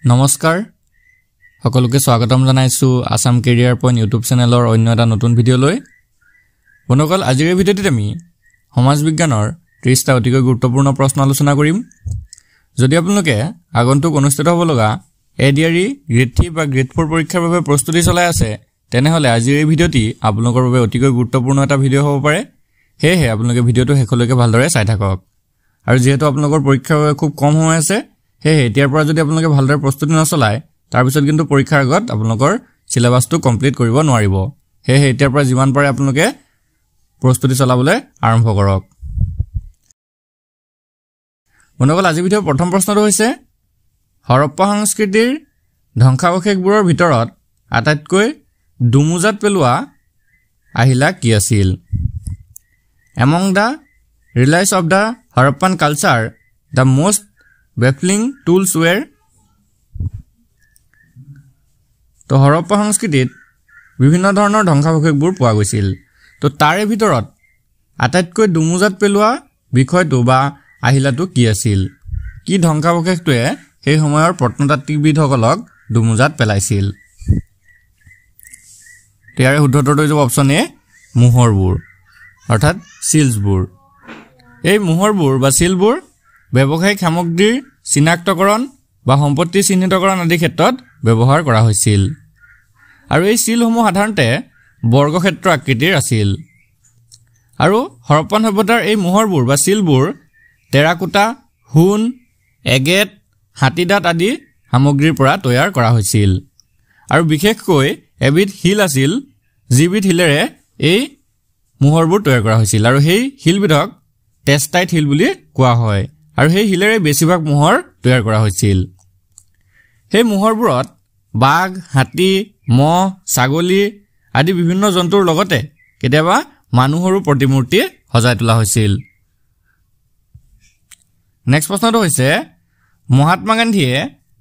নমস্কাৰ সকলোকে স্বাগতম জনাইছো আসাম কেৰিয়াৰ পইণ্ট ইউটিউব চেনেলৰ অন্য এটা নতুন ভিডিঅ'লৈ বন্ধুসকল আজিৰ এই ভিডিঅ'টিত আমি সমাজ বিজ্ঞানৰ 30টা অতিকৈ গুৰুত্বপূৰ্ণ প্ৰশ্ন আলোচনা কৰিম যদি আপোনালোকে আগন্তুক অনুষ্ঠিত হ'ব লগা এডিআৰই গ্ৰেড 3 বা গ্ৰেড 4 পৰীক্ষাৰ বাবে প্ৰস্তুতি চলাই আছে তেনেহলে আজিৰ এই ভিডিঅ'টি আপোনালোকৰ বাবে অতিকৈ গুৰুত্বপূৰ্ণ এটা ভিডিঅ' হ'ব পাৰে হেহে আপোনালোকে ভিডিঅ'টো শেষলৈকে ভালদৰে চাই থাকক আৰু যেহেতু আপোনালোকৰ পৰীক্ষাৰ বাবে খুব কম সময় আছে হেহে এতিয়াৰ পৰা যদি আপোনালোকে ভালদৰে প্ৰস্তুতি নচলায় তাৰ পিছত কিন্তু পৰীক্ষাৰ আগত আপোনালোকৰ সিলেবাসটো কমপ্লিট কৰিব নোৱাৰিব হেহে এতিয়াৰ পৰা যিমান পাৰে আপোনালোকে প্ৰস্তুতি চলাবলৈ আৰম্ভ কৰক বন্ধুসকল আজি ভিডিঅ'ৰ প্ৰথম প্ৰশ্নটো হৈছে হৰপ্পা সংস্কৃতিৰ ধ্বংসাৱশেষবোৰৰ ভিতৰত আটাইতকৈ দুমুজাত পেলোৱা আহিলা কি আছিল Among the relics of the Harappan culture, the most baffling tools were তো হৰপ্পা সংস্কৃতিত বিভিন্ন ধৰণৰ ধ্বংসাৱশেষবোৰ পোৱা গৈছিল তো তাৰে ভিতৰত আটাইতকৈ দুমুজাত পেলোৱা বিষয়টো বা আহিলাটো কি আছিল কি ধ্বংসাৱশেষটোৱে সেই সময়ৰ প্ৰত্নতাত্ত্বিকবিদসকলক দুমুজাত পেলাইছিল ইয়াৰে শুদ্ধ উত্তৰটো হৈছে অপচন এ মোহৰবোৰ অৰ্থাৎ সিলছবোৰ এই মোহৰবোৰ বা সিলবোৰ ব্যৱসায়িক সামগ্ৰীৰ চিনাক্তকৰণ বা সম্পত্তি চিহ্নিতকৰণ আদি ক্ষেত্ৰত ব্যৱহাৰ কৰা হৈছিল আৰু এই সিলসমূহ সাধাৰণতে বৰ্গক্ষেত্ৰ আকৃতিৰ আছিল আৰু হৰপ্পান সভ্যতাৰ এই মোহৰবোৰ বা সিলবোৰ টেৰাকোটা হুন এগেট হাতীদাঁত আদি সামগ্ৰীৰ পৰা তৈয়াৰ কৰা হৈছিল আৰু বিশেষকৈ এবিধ হিল আছিল যিবিধ হিলেৰে এই মোহৰবোৰ তৈয়াৰ কৰা হৈছিল আৰু সেই হিলবিধক টেষ্টাইট হিল বুলি কোৱা হয় আৰু সেই হিলেৰে বেছিভাগ মোহৰ তৈয়াৰ কৰা হৈছিল সেই মোহৰবোৰত বাঘ হাতী মহ ছাগলী আদি বিভিন্ন জন্তুৰ লগতে কেতিয়াবা মানুহৰো প্ৰতিমূৰ্তি সজাই তোলা হৈছিল নেক্সট প্ৰশ্নটো হৈছে মহাত্মা গান্ধীয়ে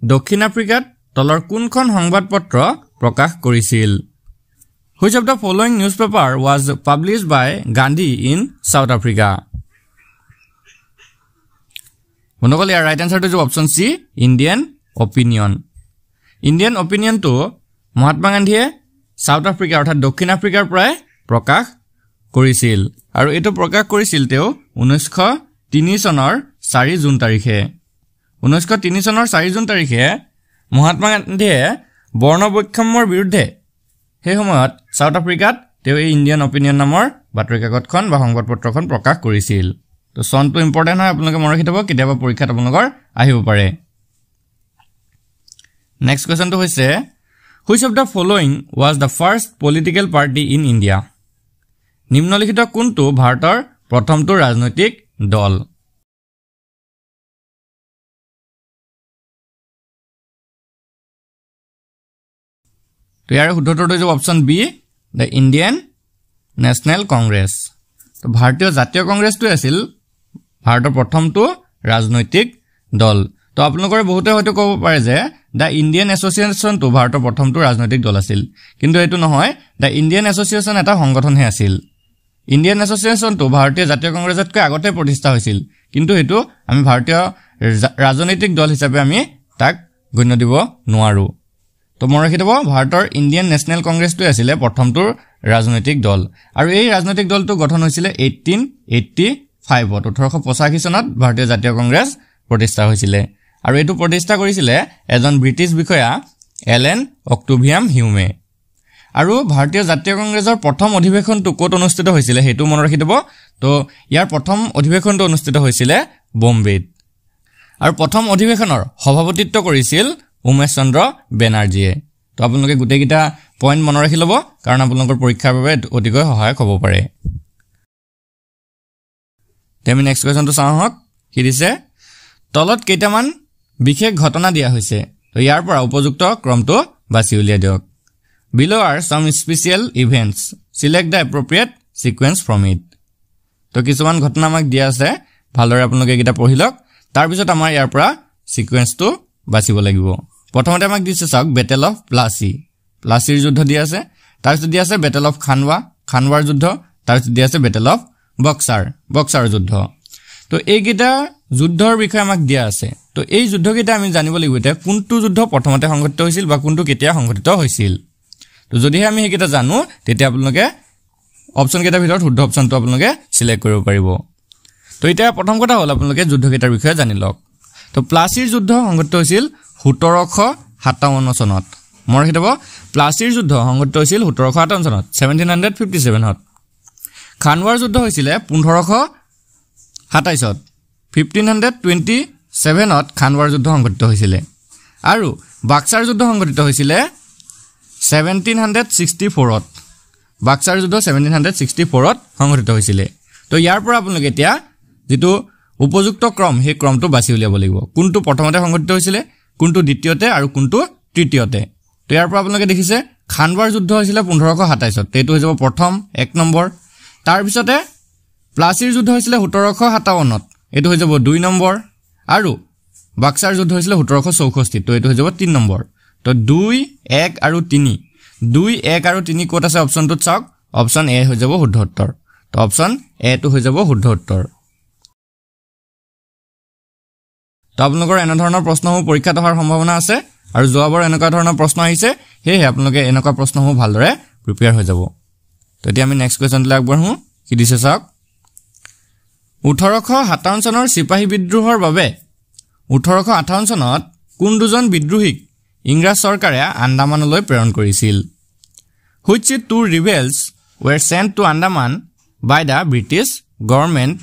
দক্ষিণ আফ্ৰিকাত তলৰ কোনখন সংবাদপত্ৰ প্ৰকাশ কৰিছিল Which of the following newspaper was published by Gandhi in South Africa? বন্ধুসকল ইয়াৰ ৰাইট আনসাৰটো হৈছে option C Indian opinion Indian অপিনিয়নটো মহাত্মা গান্ধীয়ে সাউথ আফ্ৰিকা অৰ্থাৎ দক্ষিণ আফ্ৰিকাৰ পৰাই প্ৰকাশ কৰিছিল আৰু এটো প্ৰকাশ কৰিছিল তেওঁ 1903 চনৰ 4 জুন তাৰিখে 1903 চনৰ 4 জুন তাৰিখে মহাত্মা গান্ধীয়ে বৰ্ণবৈষম্যৰ বিৰুদ্ধে সেই সময়ত সাউথ আফ্ৰিকাত তেওঁ এই ইণ্ডিয়ান অপিনিয়ন নামৰ বাতৰি কাকতখন বা সংবাদপত্ৰখন প্ৰকাশ কৰিছিল তো সনটো ইম্পৰ্টেন্ট হয় আপোনালোকে মনত ৰাখিব কেতিয়াবা পৰীক্ষাত আপোনালোকৰ আহিব পাৰে নেক্সট কোৱেশ্চনটো হৈছে Which of the following was the first political party in India নিম্নলিখিত কোনটো ভাৰতৰ প্ৰথমটো ৰাজনৈতিক দল তো ইয়াৰ শুদ্ধ উত্তৰটো হৈছে option B the Indian national Congress তো ভাৰতীয় জাতীয় কংগ্ৰেছটো আছিল ভাৰতৰ প্ৰথমটো ৰাজনৈতিক দল তো আপোনালোকৰ বহুতে হয়তো ক'ব পাৰে যে দ্য ইণ্ডিয়ান এছ'চিয়েশ্যনটো ভাৰতৰ প্ৰথমটো ৰাজনৈতিক দল আছিল কিন্তু এইটো নহয় দ্য ইণ্ডিয়ান এছ'চিয়েশ্যন এটা সংগঠনহে আছিল ইণ্ডিয়ান এছ'চিয়েশ্যনটো ভাৰতীয় জাতীয় কংগ্ৰেছতকৈ আগতে প্ৰতিষ্ঠা হৈছিল কিন্তু এইটো আমি ভাৰতীয় ৰাজনৈতিক দল হিচাপে আমি তাক গণ্য দিব নোৱাৰো তো মনত ৰাখি থব ভাৰতৰ ইণ্ডিয়ান নেশ্যনেল কংগ্ৰেছটো আছিল প্ৰথমটো ৰাজনৈতিক দল আৰু এই ৰাজনৈতিক দলটো গঠন হৈছিল 1885 ত 1885 চনত ভাৰতীয় জাতীয় কংগ্ৰেছ প্ৰতিষ্ঠা হৈছিল আৰু এটো প্ৰতিষ্ঠা কৰিছিল এজন ব্ৰিটিছ বিষয়া এলেন অক্টোভিয়াম হিউমে আৰু ভাৰতীয় জাতীয় কংগ্ৰেছৰ প্ৰথম অধিৱেশনটো ক'ত অনুষ্ঠিত হৈছিল হেতু মনত ৰাখি থব তো ইয়াৰ প্ৰথম অধিৱেশনটো অনুষ্ঠিত হৈছিল বম্বেত আৰু প্ৰথম অধিৱেশনৰ সভাপতিত্ব কৰিছিল উমেশ চন্দ্ৰ বেনাৰ্জীয়ে তো আপোনালোকে গুটেকিটা পইণ্ট মনত ৰাখি ল'ব কাৰণ আপোনালোকৰ পৰীক্ষাৰ বাবে অতিকৈ সহায়ক হ'ব পাৰে তেমি নেক্সট কোৱেশ্চনটো চাওক কি দিছে তলত কেইটামান বিশেষ ঘটনা দিয়া হৈছে তো ইয়াৰ পৰা উপযুক্ত ক্ৰমটো বাছি উলিয়াই দিয়ক Below are some special events. Select the appropriate sequence from it. তো কিছুমান ঘটনা আমাক দিয়া আছে ভালদৰে আপোনালোকে কিটা পঢ়ি লওক তাৰ পিছত আমাৰ ইয়াৰ পৰা সিকোয়েন্সটো বাছিব লাগিব প্ৰথমতে আমাক দিছে চাওক বেটেল অফ প্লাছিৰ যুদ্ধ দিয়া আছে তাৰ পিছত দিয়া আছে বেটেল অফ খানৱাৰ যুদ্ধ তাৰ পিছত দিয়া আছে বেটেল অফ বক্সাৰ যুদ্ধ তো এইকেইটা যুদ্ধৰ বিষয়ে আমাক দিয়া আছে তো এই যুদ্ধকেইটা আমি জানিব লাগিব যে কোনটো যুদ্ধ প্ৰথমতে সংঘটিত হৈছিল বা কোনটো কেতিয়া সংঘটিত হৈছিল তো যদিহে আমি হেকিটা জানো তেতিয়া আপোনালোকে অপচন কেইটাৰ ভিতৰত শুদ্ধ অপচনটো আপোনালোকে সিলেক্ট কৰিব পাৰিব তো এটা প্ৰথম কথা হ'ল আপোনালোকে যুদ্ধকেইটাৰ বিষয়ে জানি লওক তো প্লাচিৰ যুদ্ধ সংঘটিত হৈছিল 1757 চনত মোৰ হিতাব প্লাচিৰ যুদ্ধ সংঘটিত হৈছিল 1757 চনত 1757 ত খানৱাৰ যুদ্ধ হৈছিল 1527 ত 1527 ত খানৱাৰ যুদ্ধ সংঘটিত হৈছিল আৰু বাক্সাৰ যুদ্ধ সংঘটিত হৈছিল 1764 ত বাক্সাৰ যুদ্ধ 1764 ত সংঘটিত হৈছিল তো ইয়াৰ পৰা আপোনালোকে এতিয়া যেটো উপযুক্ত ক্ৰম হে ক্ৰমটো বাছি উলিয়াব লাগিব কোনটো প্ৰথমতে সংঘটিত হৈছিল কোনটো দ্বিতীয়তে আৰু কোনটো তৃতীয়তে তো ইয়াৰ পৰা আপোনালোকে দেখিছে খানৱাৰ যুদ্ধ হৈছিল 1527 ত তেটো হৈ যাব প্ৰথম 1 নম্বৰ তাৰ পিছতে প্লাচিৰ যুদ্ধ হৈছিল 1757 ত এটো হৈ যাব 2 নম্বৰ আৰু বাক্সাৰ যুদ্ধ হৈছিল 1764 তো এটো হৈ যাব 3 নম্বৰ তো 2 1 আৰু 3 2 1 আৰু 3 কোট আছে অপচনটো চাওক অপচন এ হৈ যাব শুদ্ধ উত্তৰ তো অপচন এ টো হৈ যাব শুদ্ধ উত্তৰ তো আপোনালোকৰ এনে ধৰণৰ প্ৰশ্নসমূহ পৰীক্ষাত অহাৰ সম্ভাৱনা আছে আৰু জবাবৰ এনেকুৱা ধৰণৰ প্ৰশ্ন আহিছে হেই আপোনালোকে এনেকুৱা প্ৰশ্নসমূহ ভালদৰে প্ৰিপেয়াৰ হৈ যাব তো এতিয়া আমি নেক্সট কোৱেশ্চনলৈ আগবঢ়ো কি দিছে চাওক 1857 চনৰ সিপাহী বিদ্ৰোহৰ বাবে 1858 চনত কোন দুজন বিদ্ৰোহীক ইংৰাজ চৰকাৰে আন্দামানলৈ প্ৰেৰণ কৰিছিল which two rebels were sent to Andaman by the British government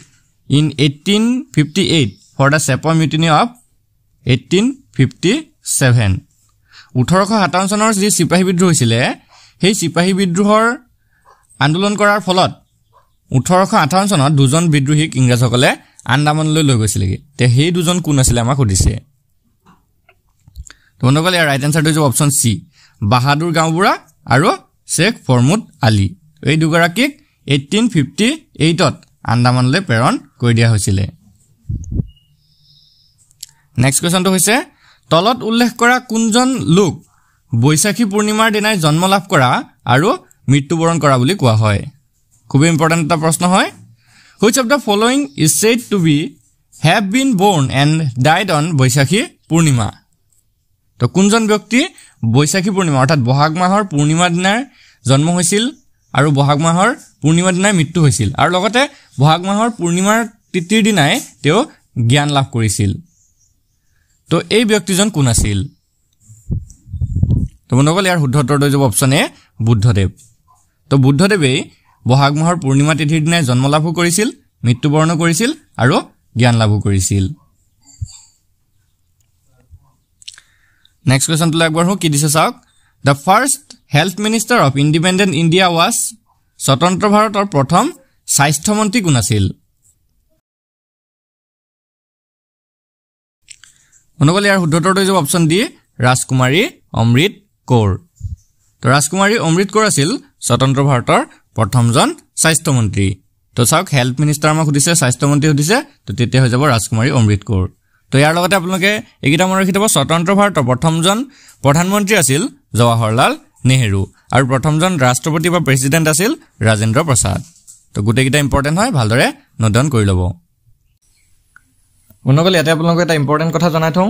in 1858 for the Sepoy Mutiny of 1857 1857 চনৰ যি সিপাহী বিদ্ৰোহ হৈছিল সেই সিপাহী বিদ্ৰোহৰ আন্দোলন কৰাৰ ফলত 1858 চনত দুজন বিদ্ৰোহীক ইংৰাজসকলে আন্দামানলৈ লৈ গৈছিল তে সেই দুজন কোন আছিল আমাক সুধিছে তো বন্ধুসকল ইয়াৰ ৰাইট আনসাৰটো হৈছে অপচন সি বাহাদুৰ গাঁওবুঢ়া আৰু শেখ ফৰমুদ আলী এই দুগৰাকীক 1858 ত আন্দামানলৈ প্ৰেৰণ কৰি দিয়া হৈছিল নেক্সট কোৱেশ্চনটো হৈছে তলত উল্লেখ কৰা কোনজন লোক বৈশাখী পূৰ্ণিমাৰ দিনাই জন্ম লাভ কৰা আৰু মৃত্যুবৰণ কৰা বুলি কোৱা হয় খুব ইম্পৰ্টেন্ট এটা প্ৰশ্ন হয় which of the following is said to be have been born and died on Baisakhi পূৰ্ণিমা তো কোনজন ব্যক্তি বৈশাখী পূৰ্ণিমা অৰ্থাৎ বহাগ মাহৰ পূৰ্ণিমা দিনাৰ জন্ম হৈছিল আৰু বহাগ মাহৰ পূৰ্ণিমা দিনাই মৃত্যু হৈছিল আৰু লগতে বহাগ মাহৰ পূৰ্ণিমাৰ তিথিৰ দিনাই তেওঁ জ্ঞান লাভ কৰিছিল তো এই ব্যক্তিজন কোন আছিল তো বন্ধুসকল ইয়াৰ শুদ্ধ উত্তৰটো হৈ যাব অপচন এ বুদ্ধদেৱ তো বুদ্ধদেৱে বহাগ মাহৰ পূৰ্ণিমা তিথিৰ দিনাই জন্ম লাভ কৰিছিল মৃত্যুবৰণ কৰিছিল আৰু জ্ঞান লাভ কৰিছিল নেক্সট কোৱেশ্চন টো আগবঢ়ো কি দিছে চাওক The first health minister of independent India was স্বতন্ত্ৰ ভাৰতৰ প্ৰথম স্বাস্থ্য মন্ত্ৰী কোন আছিল বন্ধুসকল ইয়াৰ শুদ্ধ উত্তৰটো হৈছে অপচন ডি ৰাজকুমাৰী অমৃত কৌৰ তো ৰাজকুমাৰী অমৃত কৌৰ আছিল স্বতন্ত্ৰ ভাৰতৰ প্ৰথমজন স্বাস্থ্য মন্ত্ৰী তো চাওক হেল্থ মিনিষ্টাৰ আমাক সুধিছে স্বাস্থ্য মন্ত্ৰী সুধিছে তো তেতিয়া হৈ যাব ৰাজকুমাৰী অমৃত কৌৰ তো ইয়াৰ লগতে আপোনালোকে এইকেইটা মনত ৰাখিব স্বতন্ত্ৰ ভাৰতৰ প্ৰথমজন প্ৰধানমন্ত্ৰী আছিল জৱাহৰলাল নেহেৰু আৰু প্ৰথমজন ৰাষ্ট্ৰপতি বা প্ৰেসিডেন্ট আছিল ৰাজেন্দ্ৰ প্ৰসাদ তো গুটেকিটা ইম্পৰ্টেন্ট হয় ভালদৰে নোট ডাউন কৰি ল'ব বন্ধুসকল ইয়াতে আপোনালোকে এটা ইম্পৰ্টেন্ট কথা জনাই থওঁ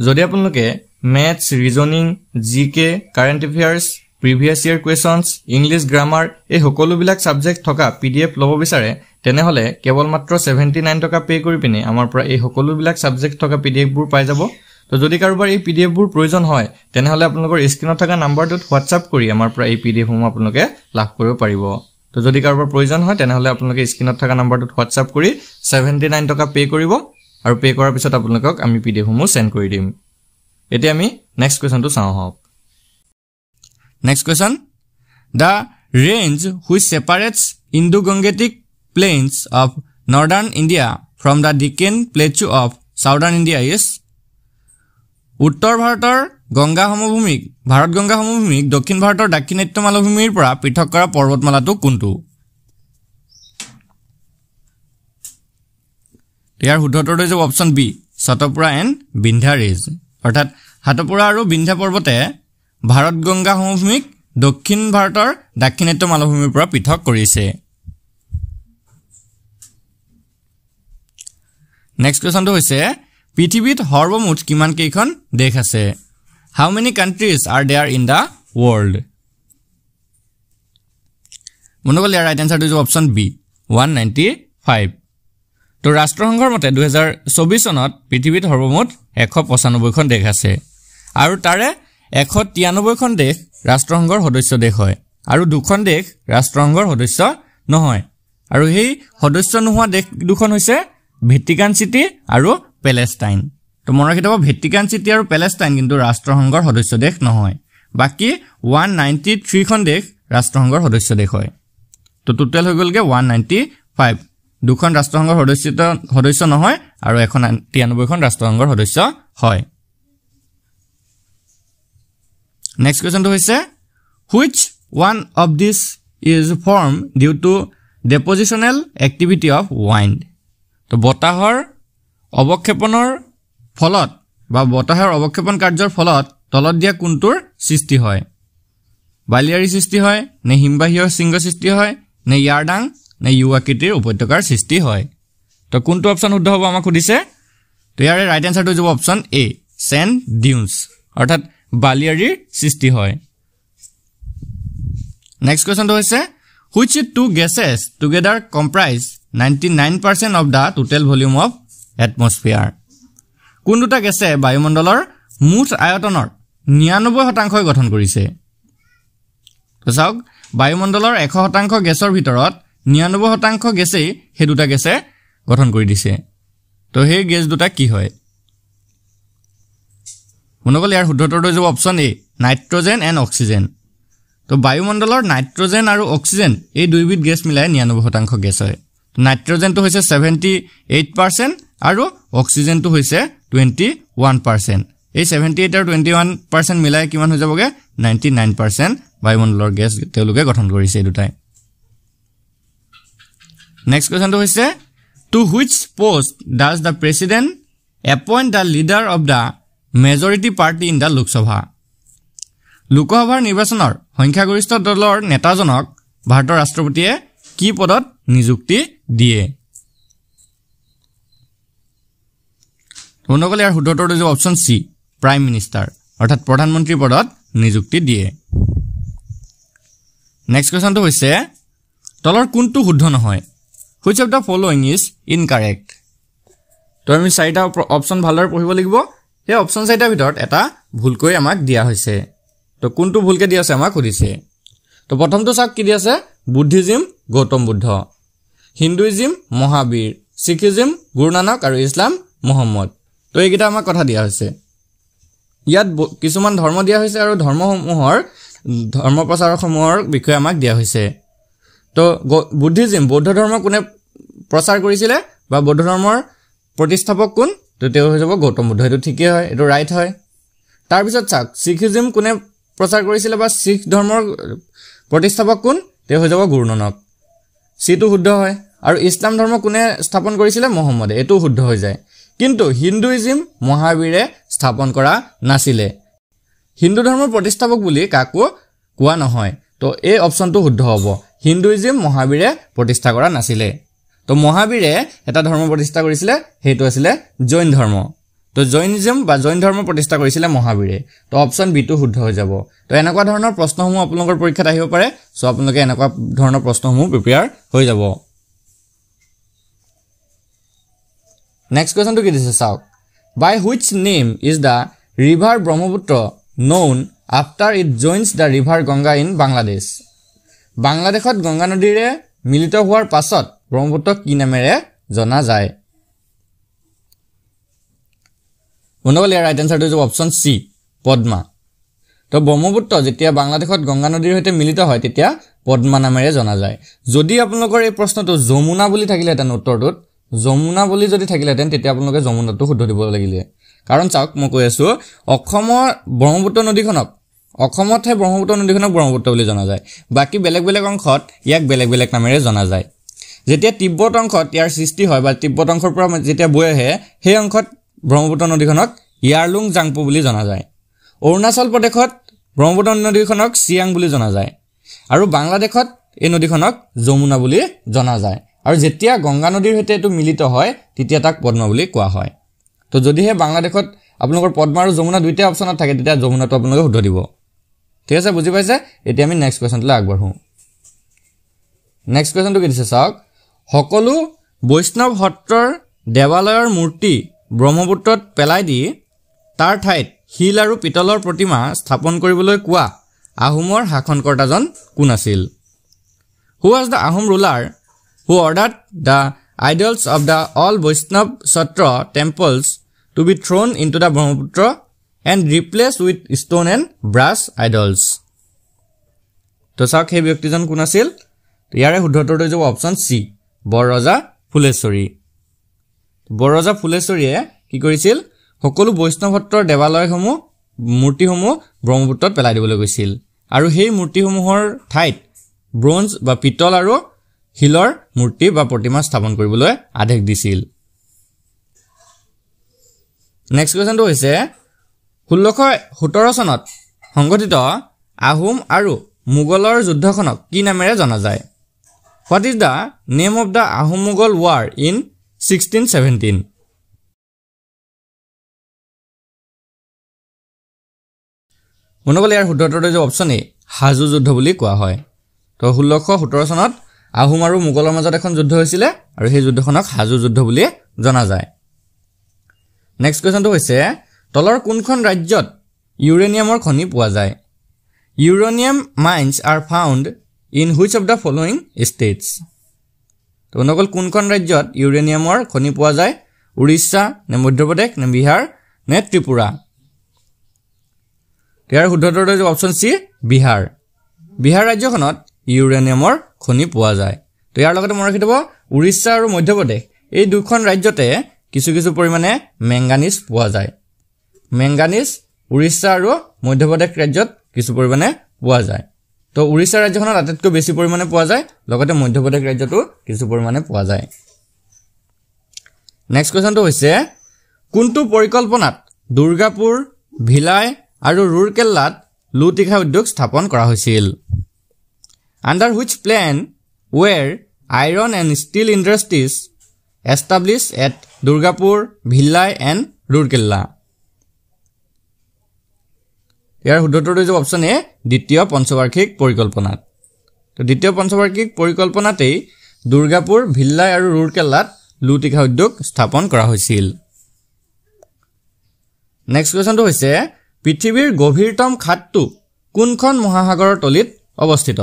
যদি আপোনালোকে ম্যাথছ ৰিজনিং জিকে কাৰেন্ট এফেয়াৰ্স প্ৰিভিয়াস ইয়াৰ কোৱেশ্চনছ ইংলিশ গ্ৰামাৰ এই সকলোবিলাক সাবজেক্ট থকা পিডিএফ ল'ব বিচাৰে তেনেহলে কেৱল মাত্ৰ 79 টকা পে কৰি পিনে আমাৰ পৰা এই সকলোবিলাক সাবজেক্ট থকা পিডিএফ বোৰ পাই যাব তো যদি কাৰোবাৰ এই পিডিএফ বোৰ প্ৰয়োজন হয় তেনেহলে আপোনালোকৰ স্ক্ৰিনত থকা নাম্বাৰটোত হোৱাটসএপ কৰি আমাৰ পৰা এই পিডিএফ সমূহ আপোনালোকে লাভ কৰিব পাৰিব তো যদি কাৰোবাৰ প্ৰয়োজন হয় তেনেহলে আপোনালোকে স্ক্ৰিনত থকা নাম্বাৰটোত হোৱাটসএপ কৰি 79 টকা পে কৰিব আৰু পে কৰাৰ পিছত আপোনালোকক আমি পিডিএফ সমূহ সেন্ড কৰি দিম এতিয়া আমি নেক্সট কোৱেশ্চনটো চাওঁ হওক next question The range which separates Indo-Gangetic plains of northern India from the Deccan plateau of southern India is উত্তৰ ভাৰতৰ গংগা সমভূমিক ভাৰত গংগা সমভূমিক দক্ষিণ ভাৰতৰ দাক্ষিণাত্য মালভূমিৰ পৰা পৃথক কৰা পৰ্বতমালাটো কোনটো ইয়াৰ শুদ্ধ উত্তৰটো হৈছে option B Satpura and Vindhya range অৰ্থাৎ হাতপুৰা আৰু বিন্ধ্যা পৰ্বতে ভাৰত গংগা সমভূমিক দক্ষিণ ভাৰতৰ দাক্ষিণাত্য মালভূমিৰ পৰা পৃথক কৰিছে নেক্সট কোৱেশ্চনটো হৈছে পৃথিৱীত সৰ্বমুঠ কিমান কেইখন দেশ আছে how many countries are there in the world মনোগল ইয়াৰ ৰাইট আনসাৰটো হৈছে অপচন বি 195 তো ৰাষ্ট্ৰসংঘৰ মতে 2024 চনত পৃথিৱীত সৰ্বমুঠ 195 খন দেশ আছে আৰু তাৰে 193 খন দেশ ৰাষ্ট্ৰসংঘৰ সদস্য দেশ হয় আৰু দুখন দেশ ৰাষ্ট্ৰসংঘৰ সদস্য নহয় আৰু সেই সদস্য নোহোৱা দেশ দুখন হৈছে ভেটিকান সিটি আৰু পেলেষ্টাইন তো মনত ৰাখিব ভেটিকান সিটি আৰু পেলেষ্টাইন কিন্তু ৰাষ্ট্ৰসংঘৰ সদস্য দেশ নহয় বাকি 193 খন দেশ ৰাষ্ট্ৰসংঘৰ সদস্য দেশ হয় তো টোটাল হৈ গলগে 195 দুখন ৰাষ্ট্ৰসংঘৰ সদস্য নহয় আৰু 193 খন ৰাষ্ট্ৰসংঘৰ সদস্য হয় নেক্সট কোৱেশ্চনটো হৈছে which one of this is formed due to depositional activity of wind তো বতাহৰ অৱক্ষেপনৰ ফলত বা বতাহৰ অৱক্ষেপন কাৰ্যৰ ফলত তলত দিয়া কোনটোৰ সৃষ্টি হয় বালিয়াৰী সৃষ্টি হয় নে হিমবাহীয় শৃংগ সৃষ্টি হয় নে ইয়াৰডাং নে ইউআকৃতিৰ উপত্যকাৰ সৃষ্টি হয় তো কোনটো অপচন শুদ্ধ হ'ব আমাক সুধিছে তো ইয়াৰে ৰাইট আনসাৰটো হ'ব অপচন এ sand dunes অৰ্থাৎ বালিয়াৰীৰ সৃষ্টি হয় নেক্সট কোৱেশ্চনটো হৈছে which two gases together comprise 99% of the total volume of atmosphere কোন দুটা গেছে বায়ুমণ্ডলৰ মুঠ আয়তনৰ 99% গঠন কৰিছে তো চাওক বায়ুমণ্ডলৰ 100% গেছৰ ভিতৰত 99% গেছেই হে দুটা গেছে গঠন কৰি দিছে তো সেই গেছ দুটা কি হয় মনোগল ইয়াৰ শুদ্ধটো হৈ যাব option A nitrogen and oxygen তো বায়ুমণ্ডলৰ নাইট্ৰজেন আৰু অক্সিজেন এই দুইবিধ গেছ মিলাই 99% গেছ হয় নাইট্ৰজেনটো হৈছে 78% আৰু অক্সিজেনটো হৈছে 21% এই 78 আৰু 21% মিলাই কিমান হৈ যাবগে 99% বায়ুমণ্ডলৰ গেছ তেওঁলোকে গঠন কৰিছে এই দুটাই নেক্সট কোৱেশ্চনটো হৈছে to which post does the president appoint the leader of the majority party in the Lok Sabha লোকসভাৰ নিৰ্বাচনৰ সংখ্যাগৰিষ্ঠ দলৰ নেতাজনক ভাৰতৰ ৰাষ্ট্ৰপতিয়ে কি পদত নিযুক্তি দিয়ে মনোগল ইয়াৰ শুদ্ধটো হৈছে অপচন সি প্ৰাইম মিনিষ্টাৰ অৰ্থাৎ প্ৰধানমন্ত্ৰী পদত নিযুক্তি দিয়ে নেক্সট কোৱেশ্চনটো হৈছে তলৰ কোনটো শুদ্ধ নহয় which of the following is incorrect তো আমি চাৰিটা অপচন ভালদৰে পঢ়িব লাগিব এই অপচন চাৰিটাৰ ভিতৰত এটা ভুলকৈ আমাক দিয়া হৈছে তো কোনটো ভুলকে দিয়া আছে আমাক সুধিছে তো প্ৰথমটো চাওক কি দিয়া আছে বুদ্ধিজম গৌতম বুদ্ধ হিন্দুইজম মহাবীৰ শিখিজম গুৰু নানক আৰু ইছলাম মুহাম্মদ তো এইকেইটা আমাক কথা দিয়া হৈছে ইয়াত কিছুমান ধৰ্ম দিয়া হৈছে আৰু ধৰ্মসমূহৰ ধৰ্ম প্ৰচাৰকসমূহৰ বিষয়ে আমাক দিয়া হৈছে তো বুদ্ধিজম বৌদ্ধ ধৰ্ম কোনে প্ৰচাৰ কৰিছিলে বা বৌদ্ধ ধৰ্মৰ প্ৰতিষ্ঠাপক কোন তো তেওঁ হৈ যাব গৌতম বুদ্ধ এটো ঠিকই হয় এটো ৰাইট হয় তাৰ পিছত চাওক শিখিজম কোনে প্ৰচাৰ কৰিছিলে বা শিখ ধৰ্মৰ প্ৰতিষ্ঠাপক কোন তেওঁ হৈ যাব গুৰু নানক সিটো শুদ্ধ হয় আৰু ইছলাম ধৰ্ম কোনে স্থাপন কৰিছিলে মুহাম্মদে এটো শুদ্ধ হৈ যায় কিন্তু হিন্দুইজম মহাবীৰে স্থাপন কৰা নাছিলে হিন্দু ধৰ্মৰ প্ৰতিষ্ঠাপক বুলি কাকো কোৱা নহয় তো এই অপচনটো শুদ্ধ হ'ব হিন্দুইজম মহাবীৰে প্ৰতিষ্ঠা কৰা নাছিলে তো মহাবীৰে এটা ধৰ্ম প্ৰতিষ্ঠা কৰিছিলে হেতু আছিল জৈন ধৰ্ম তো জৈনিজম বা জৈন ধৰ্ম প্ৰতিষ্ঠা কৰিছিলে মহাবীৰে তো অপচন বি টো শুদ্ধ হৈ যাব তো এনেকুৱা ধৰণৰ প্ৰশ্নসমূহ আপোনালোকৰ পৰীক্ষাত আহিব পাৰে সো আপোনালোকে এনেকুৱা ধৰণৰ প্ৰশ্নসমূহ প্ৰিপেয়াৰ হৈ যাব নেক্সট কোৱেশ্চনটো কি দিছে চাওক by which name is the river Brahmaputra known after it joins the river Ganga in Bangladesh বাংলাদেশত গংগা নদীৰে মিলিত হোৱাৰ পাছত ব্ৰহ্মপুত্ৰ কি নামেৰে জনা যায় মনোগল ইয়াৰ ৰাইট আনসাৰটো হ'ব অপচন সি পদ্মা তো ব্ৰহ্মপুত্ৰ যেতিয়া বাংলাদেশত গংগা নদীৰ সৈতে মিলিত হয় তেতিয়া পদ্মা নামেৰে জনা যায় যদি আপোনালোকৰ এই প্ৰশ্নটো যমুনা বুলি থাকিলেহেঁতেন উত্তৰটোত যমুনা বুলি যদি থাকিলেহেঁতেন তেতিয়া আপোনালোকে যমুনাটো শুদ্ধ দিব লাগিলে কাৰণ চাওক মই কৈ আছো অসমৰ ব্ৰহ্মপুত্ৰ নদীখনক অসমতহে ব্ৰহ্মপুত্ৰ নদীখনক ব্ৰহ্মপুত্ৰ বুলি জনা যায় বাকি বেলেগ বেলেগ অংশত ইয়াক বেলেগ বেলেগ নামেৰে জনা যায় যেতিয়া তিব্বত অংশত ইয়াৰ সৃষ্টি হয় বা তিব্বত অংশৰ পৰা যেতিয়া বৈ আহে সেই অংশত ব্ৰহ্মপুত্ৰ নদীখনক ইয়াৰলুং জাংপু বুলি জনা যায় অৰুণাচল প্ৰদেশত ব্ৰহ্মপুত্ৰ নদীখনক চিয়াং বুলি জনা যায় আৰু বাংলাদেশত এই নদীখনক যমুনা বুলি জনা যায় আৰু যেতিয়া গংগা নদীৰ সৈতে এটো মিলিত হয় তেতিয়া তাক পদ্মা বুলি কোৱা হয় তো যদিহে বাংলাদেশত আপোনালোকৰ পদ্মা আৰু যমুনা দুইটা অপচনত থাকে তেতিয়া যমুনাটো আপোনালোকে শুদ্ধ দিব ঠিক আছে বুজি পাইছে এতিয়া আমি নেক্সট কোৱেশ্চনলৈ আগবাঢ়ো নেক্সট কোৱেশ্চনটো কি দিছে চাওক সকলো বৈষ্ণৱ সত্ৰৰ দেৱালয়ৰ মূৰ্তি ব্ৰহ্মপুত্ৰত পেলাই দি তাৰ ঠাইত শিল আৰু পিতলৰ প্ৰতিমা স্থাপন কৰিবলৈ কোৱা আহোমৰ শাসনকৰ্তাজন কোন আছিল Who was the Ahom ruler who ordered the idols of the all Vaishnav Satra temples to be thrown into the Brahmaputra and replaced with stone and brass idols? তো চাওক সেই ব্যক্তিজন কোন আছিল তো ইয়াৰে শুদ্ধটো হৈ যাব অপচন সি বৰৰজা ফুলেশ্বৰী বৰৰজা ফুলেশ্বৰীয়ে কি কৰিছিল সকলো বৈষ্ণৱ সত্ৰৰ দেৱালয়সমূহ মূৰ্তিসমূহ ব্ৰহ্মপুত্ৰত পেলাই দিবলৈ গৈছিল আৰু সেই মূৰ্তিসমূহৰ ঠাইত ব্ৰঞ্জ বা পিতল আৰু শিলৰ মূৰ্তি বা প্ৰতিমা স্থাপন কৰিবলৈ আদেশ দিছিল নেক্সট কোৱেশ্চনটো হৈছে 1617 চনত সংঘটিত আহোম আৰু মোগলৰ যুদ্ধখনক কি নামেৰে জনা যায় What is the name of the Ahom-Mughal war in 1617 মনোবল ইয়াৰ শুদ্ধটো যে অপচন এ হাজু যুদ্ধ বুলি কোৱা হয় তো 1617 চনত আহোম আৰু মোগলৰ মাজত এখন যুদ্ধ হৈছিল আৰু সেই যুদ্ধখনক হাজু যুদ্ধ বুলি জনা যায় নেক্সট কোৱেশ্চনটো হৈছে তলৰ কোনখন ৰাজ্যত ইউৰেনিয়ামৰ খনি পোৱা যায় uranium mines R found in which of the following states তো মনোবল কোনখন ৰাজ্যত ইউৰেনিয়ামৰ খনি পোৱা যায় উৰিষ্যা নে মধ্যপ্ৰদেশ নে বিহাৰ নে ত্ৰিপুৰা ইয়াৰ শুদ্ধটো হৈছে অপচন সি বিহাৰ বিহাৰ ৰাজ্যখনত ইউৰেনিয়ামৰ খনি পোৱা যায় তো ইয়াৰ লগতে মনত ৰাখিব উৰিষ্যা আৰু মধ্যপ্ৰদেশ এই দুখন ৰাজ্যতে কিছু কিছু পৰিমাণে মেংগানিজ পোৱা যায় মেংগানিজ উৰিষ্যা আৰু মধ্যপ্ৰদেশ ৰাজ্যত কিছু পৰিমাণে পোৱা যায় তো উৰিষ্যা ৰাজ্যখনত আটাইতকৈ বেছি পৰিমাণে পোৱা যায় লগতে মধ্যপ্ৰদেশ ৰাজ্যতো কিছু পৰিমাণে পোৱা যায় নেক্সট কোৱেশ্চনটো হৈছে কোনটো পৰিকল্পনাত দুৰ্গাপুৰ ভিলাই আৰু ৰুৰকেল্লাত লুটিখা উদ্যোগ স্থাপন কৰা হৈছিল Under which plan were iron and steel industries established at Durgapur, Bhilai and Rourkela? ইয়াৰ শুদ্ধটো হৈছে অপচন এ দ্বিতীয় পঞ্চবাৰ্ষিক পৰিকল্পনাত তো দ্বিতীয় পঞ্চবাৰ্ষিক পৰিকল্পনাতেই দুৰ্গাপুৰ ভিল্লাই আৰু ৰুৰকেলাত লুটিখা উদ্যোগ স্থাপন কৰা হৈছিল নেক্সট কোৱেশ্চনটো হৈছে পৃথিৱীৰ গভীৰতম খাতটো কোনখন মহাসাগৰৰ তলিত অৱস্থিত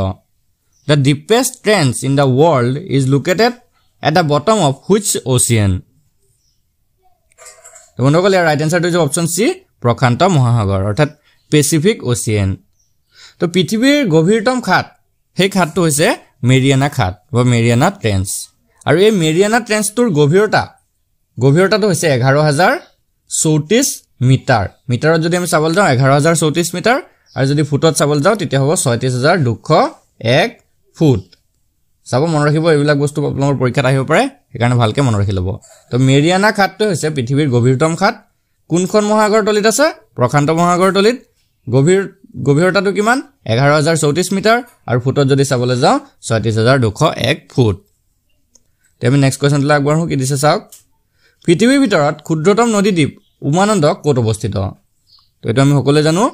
The deepest trench in the world is located at the bottom of which ocean? তো বন্ধুসকল ইয়াৰ ৰাইট এনসাৰটো হৈছে অপচন সি প্ৰশান্ত মহাসাগৰ অৰ্থাৎ পেচিফিক ওচিয়ান তো পৃথিৱীৰ গভীৰতম খাত সেই খাতটো হৈছে মেৰিয়ানা খাত বা মেৰিয়ানা ট্ৰেঞ্চ আৰু এই মেৰিয়ানা ট্ৰেঞ্চটোৰ গভীৰতাটো হৈছে 11034 মিটাৰ মিটাৰত যদি আমি চাবলৈ যাওঁ 11034 মিটাৰ আৰু যদি ফুটত চাবলৈ যাওঁ তেতিয়া হ'ব 36201 ফুট চাব মনত ৰাখিব এইবিলাক বস্তু আপোনালোকৰ পৰীক্ষাত আহিব পাৰে সেইকাৰণে ভালকৈ মনত ৰাখি ল'ব তো মেৰিয়ানা খাতটো হৈছে পৃথিৱীৰ গভীৰতম খাত কোনখন মহাসাগৰ তলিত আছে প্ৰশান্ত মহাসাগৰ তলিত গভীৰতাটো কিমান 11034 মিটাৰ আৰু ফুটত যদি চাবলৈ যাওঁ 36201 ফুট তে আমি নেক্সট কোৱেশ্চনলৈ আগবাঢ়ো কি দিছে চাওক পৃথিৱীৰ ভিতৰত ক্ষুদ্ৰতম নদীদ্বীপ উমানন্দ ক'ত অৱস্থিত তো এটা আমি সকলোৱে জানো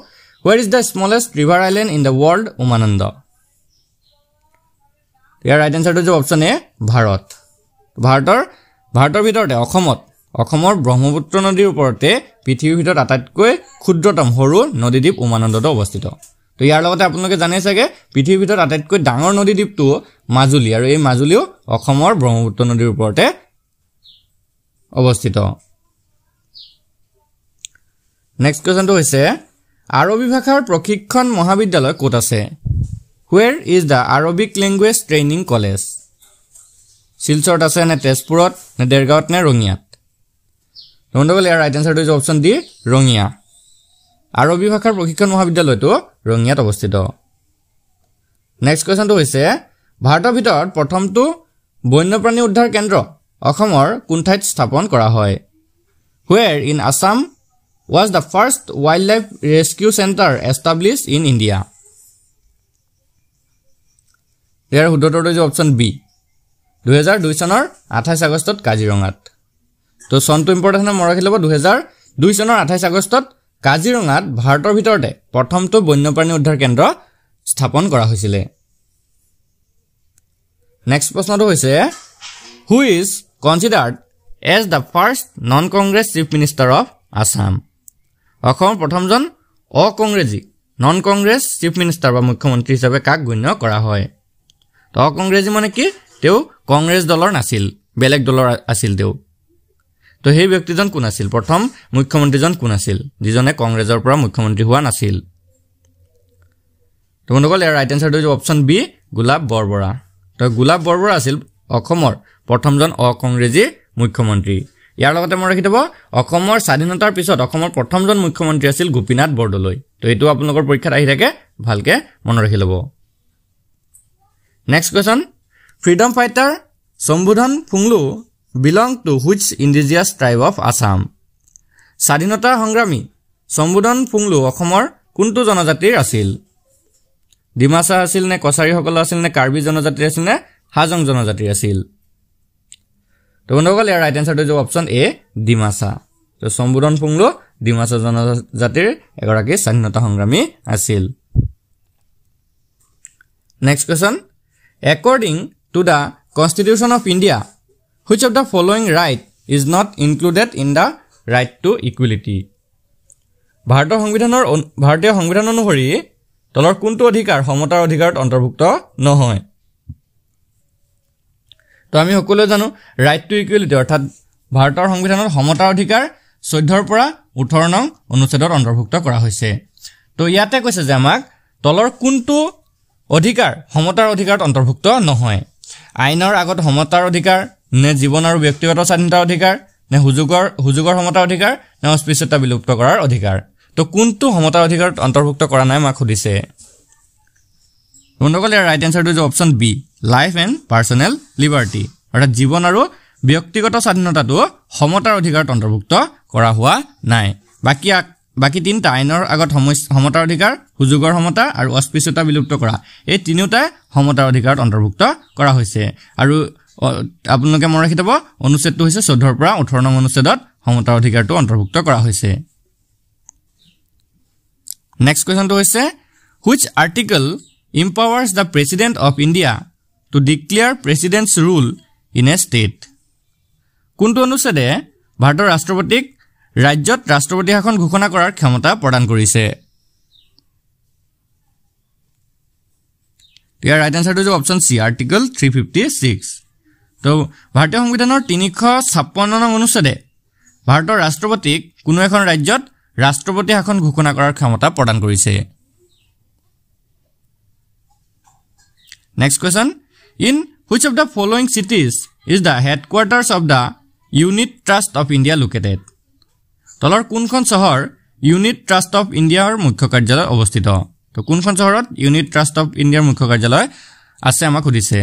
Where is the smallest river island in the world Umananda ইয়াৰ ৰাইট এনসাৰটো হৈছে অপচন এ ভাৰতৰ ভিতৰতে অসমৰ ব্ৰহ্মপুত্ৰ নদীৰ ওপৰতে পৃথিৱীৰ ভিতৰত আটাইতকৈ ক্ষুদ্ৰতম সৰু নদীদ্বীপ উমানন্দটো অৱস্থিত তো ইয়াৰ লগতে আপোনালোকে জানে চাগে পৃথিৱীৰ ভিতৰত আটাইতকৈ ডাঙৰ নদীদ্বীপটো মাজুলী আৰু এই মাজুলীও অসমৰ ব্ৰহ্মপুত্ৰ নদীৰ ওপৰতে অৱস্থিত নেক্সট কোৱেশ্চনটো হৈছে আৰবী ভাষাৰ প্ৰশিক্ষণ মহাবিদ্যালয় ক'ত আছে Where is the Arabic language training college? Silchort আছে নে তেজপুৰত নে দেৰগাঁৱত নে ৰঙিয়াত বন্ধুসকল ইয়াৰ ৰাইট এনসাৰটো হৈছে অপচন ডি ৰঙিয়া আৰবী ভাষাৰ প্ৰশিক্ষণ মহাবিদ্যালয়টো ৰঙিয়াত অৱস্থিত নেক্সট কোৱেশ্চনটো হৈছে ভাৰতৰ ভিতৰত প্ৰথমটো বন্যপ্ৰাণী উদ্ধাৰ কেন্দ্ৰ অসমৰ কোন ঠাইত স্থাপন কৰা হয় Where in Assam was the first wildlife rescue center established in India? ইয়াৰ শুদ্ধটো হৈছে অপচন বি 2002 চনৰ 28 আগষ্টত কাজিৰঙাত তো চনটো ইম্পৰ্টেণ্ট মনত ৰাখি ল'ব 2002 চনৰ 28 আগষ্টত কাজিৰঙাত ভাৰতৰ ভিতৰতে প্ৰথমটো বন্যপ্ৰাণী উদ্ধাৰ কেন্দ্ৰ স্থাপন কৰা হৈছিল নেক্সট প্ৰশ্নটো হৈছে who is considered as the first non-congress chief minister of Assam অসমৰ প্ৰথমজন অকংগ্ৰেছী non-congress chief minister বা মুখ্যমন্ত্ৰী হিচাপে কাক গণ্য কৰা হয় তো অকংগ্ৰেছী মানে কি তেও কংগ্ৰেছ দলৰ নাছিল বেলেগ দলৰ আছিল তেও তো সেই ব্যক্তিজন কোন আছিল প্ৰথম মুখ্যমন্ত্ৰীজন কোন আছিল যিজনে কংগ্ৰেছৰ পৰা মুখ্যমন্ত্ৰী হোৱা নাছিল তো বন্ধুসকল ইয়াৰ ৰাইট আনসাৰটো হৈছে অপচন বি গুলাব বৰবৰা তো গুলাব বৰবৰা আছিল অসমৰ প্ৰথমজন অকংগ্ৰেছী মুখ্যমন্ত্ৰী ইয়াৰ লগতে মই ৰাখি দেব অসমৰ স্বাধীনতাৰ পিছত অসমৰ প্ৰথমজন মুখ্যমন্ত্ৰী আছিল গোপীনাথ বৰদলৈ তো এটো আপোনালোকৰ পৰীক্ষাত আহি থাকে ভালকে মনত ৰাখি ল'ব নেক্সট কোৱেশ্চন ফ্ৰীডম ফাইটাৰ সম্বোধন ফুংলু belong to which indigenous tribe of Assam স্বাধীনতা সংগ্ৰামী সম্বোধন ফুংলু অসমৰ কোনটো জনজাতিৰ আছিল ডিমাসা আছিল নে কছাৰী সকল আছিল নে কাৰ্বি জনজাতিৰ আছিল নে হাজং জনজাতিৰ আছিল তো বন্ধুসকল ইয়াৰ ৰাইট আনসাৰটো হৈছে অপচন এ ডিমাসা তো সম্বোধন ফুংলু ডিমাসা জনজাতিৰ এগৰাকী স্বাধীনতা সংগ্ৰামী আছিল next question according to the constitution of India which of the following right is not included in the right to equality ভাৰতীয় সংবিধান অনুসৰি তলৰ কোনটো অধিকাৰ সমতাৰ অধিকাৰত অন্তৰ্ভুক্ত নহয় তো আমি সকলোৱে জানো ৰাইট টু ইকুৱেলিটি অৰ্থাৎ ভাৰতৰ সংবিধানত সমতাৰ অধিকাৰ 14 ৰ পৰা 18 নং অনুচ্ছেদত অন্তৰ্ভুক্ত কৰা হৈছে তো ইয়াতে কৈছে যে আমাক তলৰ কোনটো অধিকাৰ সমতাৰ অধিকাৰত অন্তৰ্ভুক্ত নহয় আইনৰ আগত সমতাৰ অধিকাৰ নে জীৱন আৰু ব্যক্তিগত স্বাধীনতাৰ অধিকাৰ নে হুজুগৰ সমতাৰ অধিকাৰ নে অস্পৃশ্যতা বিলুপ্ত কৰাৰ অধিকাৰ তো কোনটো সমতাৰ অধিকাৰত অন্তৰ্ভুক্ত কৰা নাই মাক খুদিছে বন্ধুসকল ইয়াৰ ৰাইট আনসাৰটো হৈছে option B life and personnel liberty অৰ্থাৎ জীৱন আৰু ব্যক্তিগত স্বাধীনতাটো সমতাৰ অধিকাৰত অন্তৰ্ভুক্ত কৰা হোৱা নাই বাকি তিনটা আইনৰ আগত সমতাৰ অধিকাৰ হুজুগৰ সমতা আৰু অস্পৃশ্যতা বিলুপ্ত কৰা এই তিনিটা সমতাৰ অধিকাৰত অন্তৰ্ভুক্ত কৰা হৈছে আৰু আপোনালোকে মনত ৰাখি থব অনুচ্ছেদটো হৈছে 14 ৰ পৰা 18 নং অনুচ্ছেদত সমতাৰ অধিকাৰটো অন্তৰ্ভুক্ত কৰা হৈছে নেক্সট কোৱেশ্চনটো হৈছে which article empowers the president of India to declare president's rule in a state কোনটো অনুচ্ছেদে ভাৰতৰ ৰাষ্ট্ৰপতিক ৰাজ্যত ৰাষ্ট্ৰপতি শাসন ঘোষণা কৰাৰ ক্ষমতা প্ৰদান কৰিছে ইয়াৰ ৰাইট আনসাৰটো হৈছে অপচন সি আৰ্টিকল 356 তো ভাৰতীয় সংবিধানৰ 356 নং অনুচ্ছেদে ভাৰতৰ ৰাষ্ট্ৰপতিক কোনো এখন ৰাজ্যত ৰাষ্ট্ৰপতি শাসন ঘোষণা কৰাৰ ক্ষমতা প্ৰদান কৰিছে next question in which of the following cities is the headquarters of the Unit Trust of India located তলৰ কোনখন চহৰ ইউনিট ট্ৰাষ্ট অফ ইণ্ডিয়াৰ মুখ্য কাৰ্যালয় অৱস্থিত তো কোনখন চহৰত ইউনিট ট্ৰাষ্ট অফ ইণ্ডিয়াৰ মুখ্য কাৰ্যালয় আছে আমাক খুদিছে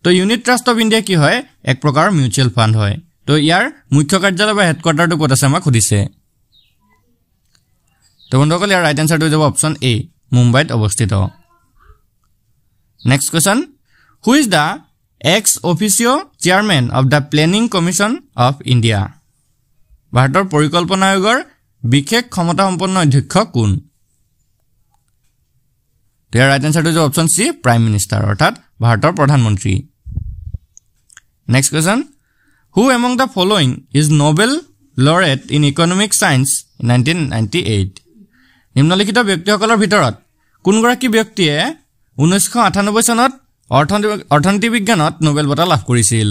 তো ইউনিট ট্ৰাষ্ট অফ ইণ্ডিয়া কি হয় এক প্ৰকাৰ মিউচুৱেল ফাণ্ড হয় তো ইয়াৰ মুখ্য কাৰ্যালয় বা হেডকোৱাৰ্টাৰটো ক'ত আছে আমাক খুদিছে তো বন্ধুসকল ইয়াৰ ৰাইট আনসাৰটো হ'ব অপচন এ মুম্বাইত অৱস্থিত next question who is the ex officio chairman of the planning commission of India ভাৰতৰ পৰিকল্পনা আয়োগৰ বিশেষ ক্ষমতা সম্পন্ন অধ্যক্ষ কোন ইয়াৰ ৰাইট আনসাৰটো হৈছে অপচন সি প্ৰাইম মিনিষ্টাৰ অৰ্থাৎ ভাৰতৰ প্ৰধানমন্ত্ৰী next question who among the following is Nobel laureate in economic science in 1998 নিম্নলিখিত ব্যক্তিসকলৰ ভিতৰত কোনগৰাকী ব্যক্তিয়ে 1998 চনত অৰ্থনীতি বিজ্ঞানত নোবেল বঁটা লাভ কৰিছিল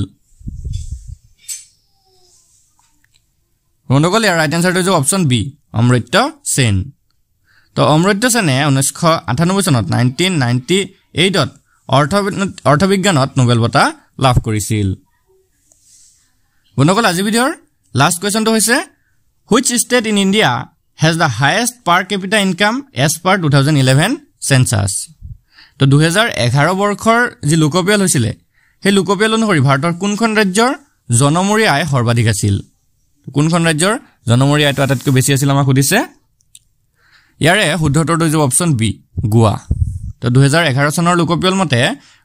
বন্ধুসকল ইয়াৰ ৰাইট আনসাৰটো হৈছে অপচন বি অমৃত্য সেন তো অমৃত্য সেনে 1998 চনত 1998ত অৰ্থবিজ্ঞানত নোবেল বঁটা লাভ কৰিছিল বন্ধুসকল আজি ভিডিঅ'ৰ লাষ্ট কোৱেশ্চনটো হৈছে which state in India has the highest per capita income as per 2011 census তো 2011 বৰ্ষৰ যি লোকপিয়ল হৈছিল সেই লোকপিয়ল অনুসৰি ভাৰতৰ কোনখন ৰাজ্যৰ জনমূৰি আয় সৰ্বাধিক আছিল কোনখন ৰাজ্যৰ জনমূৰি আয়টো আটাইতকৈ বেছি আছিল আমাক সুধিছে ইয়াৰে শুদ্ধ উত্তৰটো হৈছে অপচন বি গোৱা তো 2011 চনৰ লোকপিয়ল মতে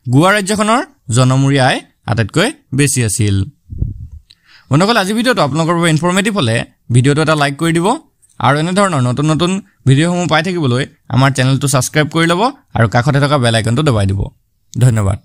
গোৱা ৰাজ্যখনৰ জনমূৰি আয় আটাইতকৈ বেছি আছিল বন্ধুসকল আজি ভিডিঅ'টো আপোনালোকৰ বাবে ইনফৰমেটিভ হ'লে ভিডিঅ'টো এটা লাইক কৰি দিব আৰু এনে ধৰণৰ নতুন নতুন ভিডিঅ'সমূহ পাই থাকিবলৈ আমাৰ চেনেলটো ছাবস্ক্ৰাইব কৰি ল'ব আৰু কাষতে থকা বেল আইকনটো দবাই দিব ধন্যবাদ